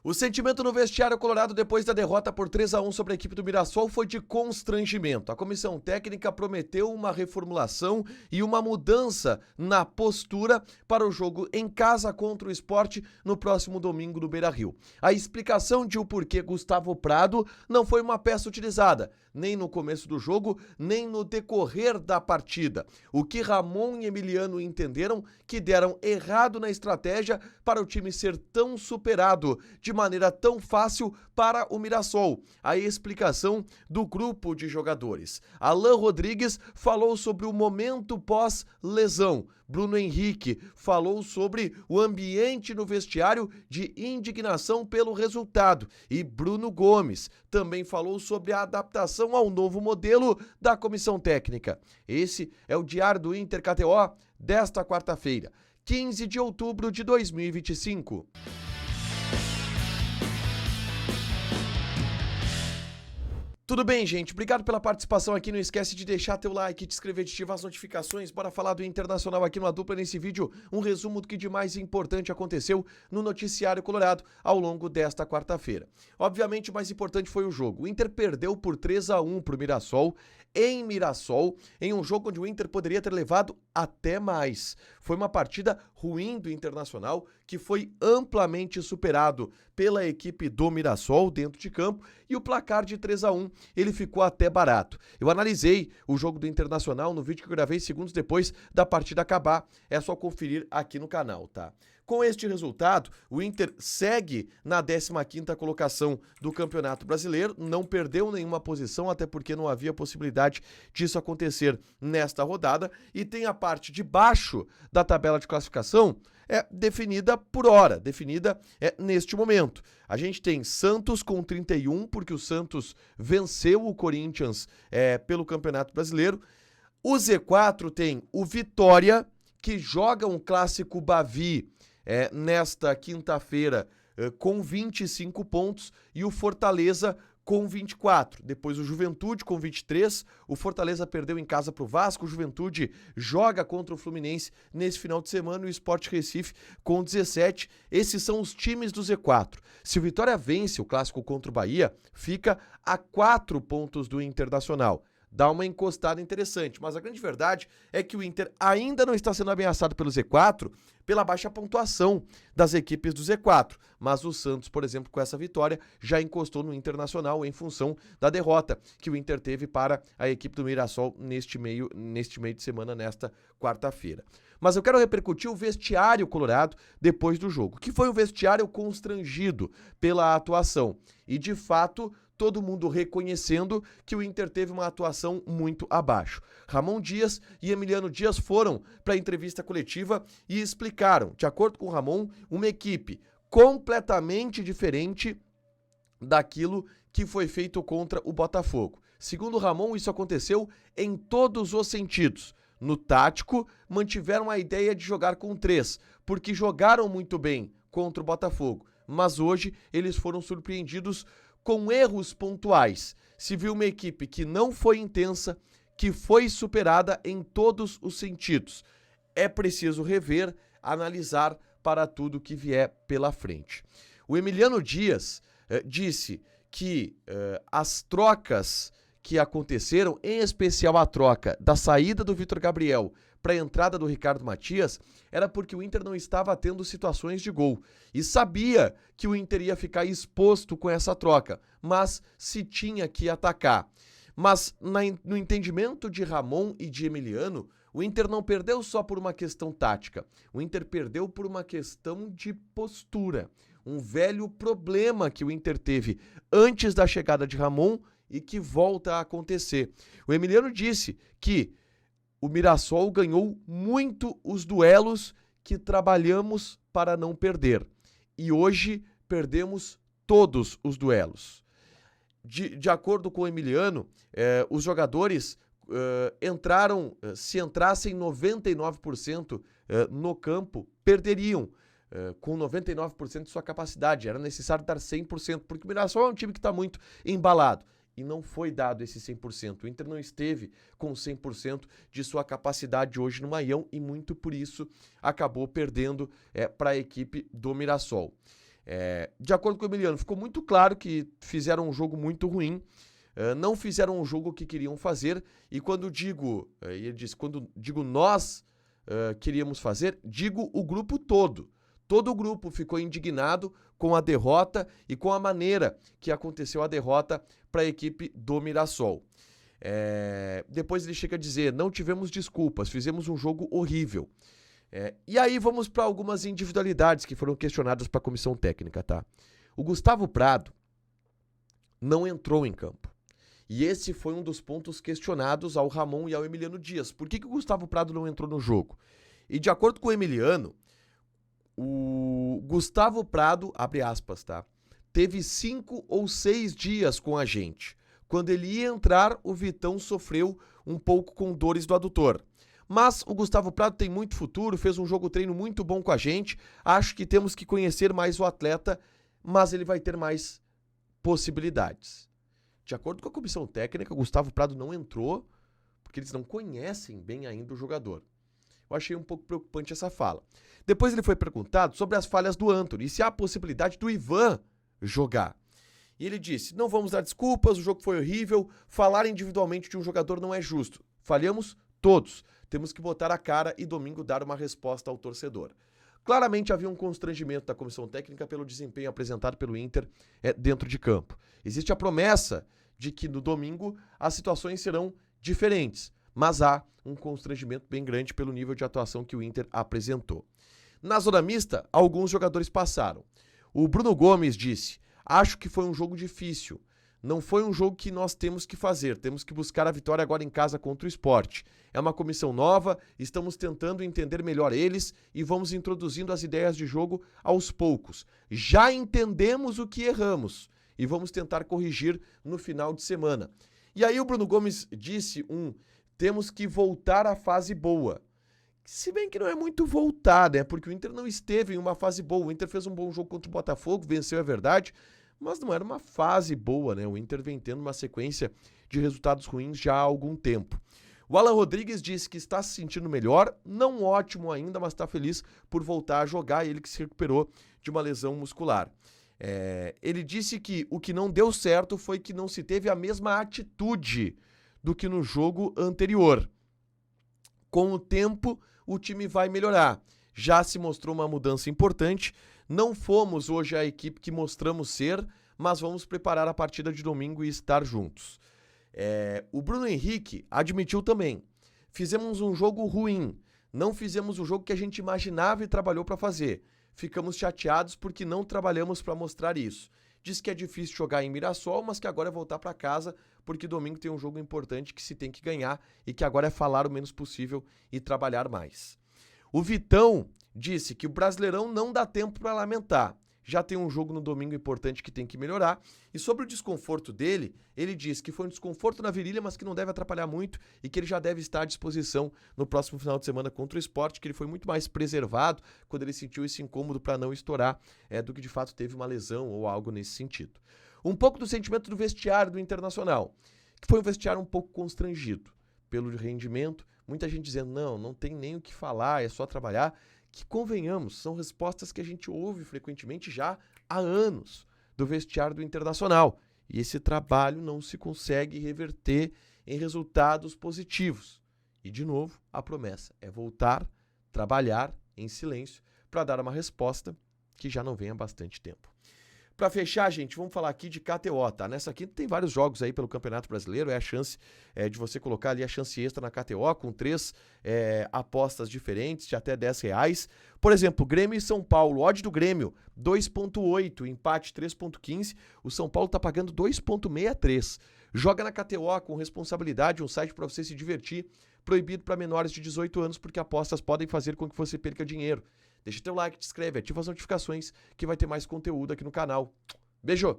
O sentimento no vestiário colorado depois da derrota por 3-1 sobre a equipe do Mirassol foi de constrangimento. A comissão técnica prometeu uma reformulação e uma mudança na postura para o jogo em casa contra o Sport no próximo domingo no Beira-Rio. A explicação de o porquê Gustavo Prado não foi uma peça utilizada, nem no começo do jogo, nem no decorrer da partida. O que Ramon e Emiliano entenderam que deram errado na estratégia para o time ser tão superado de maneira tão fácil para o Mirassol. A explicação do grupo de jogadores. Alan Rodrigues falou sobre o momento pós-lesão. Bruno Henrique falou sobre o ambiente no vestiário de indignação pelo resultado. E Bruno Gomes também falou sobre a adaptação ao novo modelo da comissão técnica. Esse é o Diário do Inter KTO desta quarta-feira, 15 de outubro de 2025. Tudo bem, gente? Obrigado pela participação aqui. Não esquece de deixar teu like, te inscrever, de ativar as notificações. Bora falar do Internacional aqui no A Dupla nesse vídeo. Um resumo do que de mais importante aconteceu no noticiário colorado ao longo desta quarta-feira. Obviamente, o mais importante foi o jogo. O Inter perdeu por 3-1 para o Mirassol, em Mirassol, em um jogo onde o Inter poderia ter levado até mais. Foi uma partida ruim do Internacional, que foi amplamente superado pela equipe do Mirassol dentro de campo, e o placar de 3-1 ele ficou até barato. Eu analisei o jogo do Internacional no vídeo que eu gravei segundos depois da partida acabar. É só conferir aqui no canal, tá? Com este resultado, o Inter segue na 15ª colocação do Campeonato Brasileiro, não perdeu nenhuma posição, até porque não havia possibilidade disso acontecer nesta rodada, e tem a parte de baixo da tabela de classificação definida por hora, definida neste momento. A gente tem Santos com 31, porque o Santos venceu o Corinthians pelo Campeonato Brasileiro. O Z4 tem o Vitória, que joga um clássico Bavi nesta quinta-feira com 25 pontos, e o Fortaleza com 24. Depois o Juventude com 23. O Fortaleza perdeu em casa para o Vasco. O Juventude joga contra o Fluminense nesse final de semana. E o Sport Recife com 17. Esses são os times do Z4. Se o Vitória vence o clássico contra o Bahia, fica a 4 pontos do Internacional. Dá uma encostada interessante, mas a grande verdade é que o Inter ainda não está sendo ameaçado pelo Z4 pela baixa pontuação das equipes do Z4, mas o Santos, por exemplo, com essa vitória, já encostou no Internacional em função da derrota que o Inter teve para a equipe do Mirassol neste meio de semana, nesta quarta-feira. Mas eu quero repercutir o vestiário colorado depois do jogo, que foi um vestiário constrangido pela atuação, e de fato todo mundo reconhecendo que o Inter teve uma atuação muito abaixo. Ramon Dias e Emiliano Dias foram para a entrevista coletiva e explicaram, de acordo com o Ramon, uma equipe completamente diferente daquilo que foi feito contra o Botafogo. Segundo o Ramon, isso aconteceu em todos os sentidos. No tático, mantiveram a ideia de jogar com 3, porque jogaram muito bem contra o Botafogo, mas hoje eles foram surpreendidos com erros pontuais. Se viu uma equipe que não foi intensa, que foi superada em todos os sentidos. É preciso rever, analisar para tudo que vier pela frente. O Emiliano Dias disse que as trocas que aconteceram, em especial a troca da saída do Vitor Gabriel para a entrada do Ricardo Matias, era porque o Inter não estava tendo situações de gol. E sabia que o Inter ia ficar exposto com essa troca, mas se tinha que atacar. Mas no entendimento de Ramon e de Emiliano, o Inter não perdeu só por uma questão tática. O Inter perdeu por uma questão de postura. Um velho problema que o Inter teve antes da chegada de Ramon e que volta a acontecer. O Emiliano disse que o Mirassol ganhou muito os duelos que trabalhamos para não perder. E hoje perdemos todos os duelos. De acordo com o Emiliano, os jogadores entraram, se entrassem 99% no campo, perderiam com 99% de sua capacidade. Era necessário dar 100%, porque o Mirassol é um time que está muito embalado. E não foi dado esse 100%. O Inter não esteve com 100% de sua capacidade hoje no Maião e muito por isso acabou perdendo para a equipe do Mirassol. De acordo com o Emiliano, ficou muito claro que fizeram um jogo muito ruim, não fizeram o jogo que queriam fazer, e quando digo, ele disse, quando digo nós queríamos fazer, digo o grupo todo. Todo o grupo ficou indignado com a derrota e com a maneira que aconteceu a derrota para a equipe do Mirassol. Depois ele chega a dizer, não tivemos desculpas, fizemos um jogo horrível. E aí vamos para algumas individualidades que foram questionadas para a comissão técnica, tá? O Gustavo Prado não entrou em campo. E esse foi um dos pontos questionados ao Ramon e ao Emiliano Dias. Por que o Gustavo Prado não entrou no jogo? E de acordo com o Emiliano, o Gustavo Prado, abre aspas, tá? Teve 5 ou 6 dias com a gente. Quando ele ia entrar, o Vitão sofreu um pouco com dores do adutor. Mas o Gustavo Prado tem muito futuro, fez um jogo-treino muito bom com a gente. Acho que temos que conhecer mais o atleta, mas ele vai ter mais possibilidades. De acordo com a comissão técnica, o Gustavo Prado não entrou porque eles não conhecem bem ainda o jogador. Eu achei um pouco preocupante essa fala. Depois ele foi perguntado sobre as falhas do Antony e se há a possibilidade do Ivan jogar. E ele disse, não vamos dar desculpas, o jogo foi horrível, falar individualmente de um jogador não é justo. Falhamos todos. Temos que botar a cara e domingo dar uma resposta ao torcedor. Claramente havia um constrangimento da comissão técnica pelo desempenho apresentado pelo Inter dentro de campo. Existe a promessa de que no domingo as situações serão diferentes, mas há um constrangimento bem grande pelo nível de atuação que o Inter apresentou. Na zona mista, alguns jogadores passaram. O Bruno Gomes disse, acho que foi um jogo difícil. Não foi um jogo que nós temos que fazer, temos que buscar a vitória agora em casa contra o Sport. É uma comissão nova, estamos tentando entender melhor eles e vamos introduzindo as ideias de jogo aos poucos. Já entendemos o que erramos e vamos tentar corrigir no final de semana. E aí o Bruno Gomes disse temos que voltar à fase boa. Se bem que não é muito voltar, né? Porque o Inter não esteve em uma fase boa. O Inter fez um bom jogo contra o Botafogo, venceu, é verdade, mas não era uma fase boa, né? O Inter vem tendo uma sequência de resultados ruins já há algum tempo. O Alan Rodrigues disse que está se sentindo melhor, não ótimo ainda, mas está feliz por voltar a jogar, ele que se recuperou de uma lesão muscular. Ele disse que o que não deu certo foi que não se teve a mesma atitude do que no jogo anterior. Com o tempo, o time vai melhorar. Já se mostrou uma mudança importante. Não fomos hoje a equipe que mostramos ser, mas vamos preparar a partida de domingo e estar juntos. O Bruno Henrique admitiu também. Fizemos um jogo ruim. Não fizemos o jogo que a gente imaginava e trabalhou para fazer. Ficamos chateados porque não trabalhamos para mostrar isso. Diz que é difícil jogar em Mirassol, mas que agora é voltar para casa porque domingo tem um jogo importante que se tem que ganhar e que agora é falar o menos possível e trabalhar mais. O Vitão disse que o Brasileirão não dá tempo para lamentar. Já tem um jogo no domingo importante que tem que melhorar. E sobre o desconforto dele, ele disse que foi um desconforto na virilha, mas que não deve atrapalhar muito e que ele já deve estar à disposição no próximo final de semana contra o Sport, que ele foi muito mais preservado quando ele sentiu esse incômodo para não estourar do que de fato teve uma lesão ou algo nesse sentido. Um pouco do sentimento do vestiário do Internacional, que foi um vestiário um pouco constrangido pelo rendimento. Muita gente dizendo, não tem nem o que falar, é só trabalhar. Que convenhamos, são respostas que a gente ouve frequentemente já há anos do vestiário do Internacional. E esse trabalho não se consegue reverter em resultados positivos. E, de novo, a promessa é voltar, trabalhar em silêncio para dar uma resposta que já não vem há bastante tempo. Para fechar, gente, vamos falar aqui de KTO, tá? Nessa quinta tem vários jogos aí pelo Campeonato Brasileiro, é a chance de você colocar ali a chance extra na KTO com 3 apostas diferentes de até R$10. Por exemplo, Grêmio e São Paulo, odd do Grêmio 2.8, empate 3.15, o São Paulo tá pagando 2.63. Joga na KTO com responsabilidade, um site para você se divertir, proibido para menores de 18 anos porque apostas podem fazer com que você perca dinheiro. Deixa teu like, te inscreve, ativa as notificações que vai ter mais conteúdo aqui no canal. Beijo!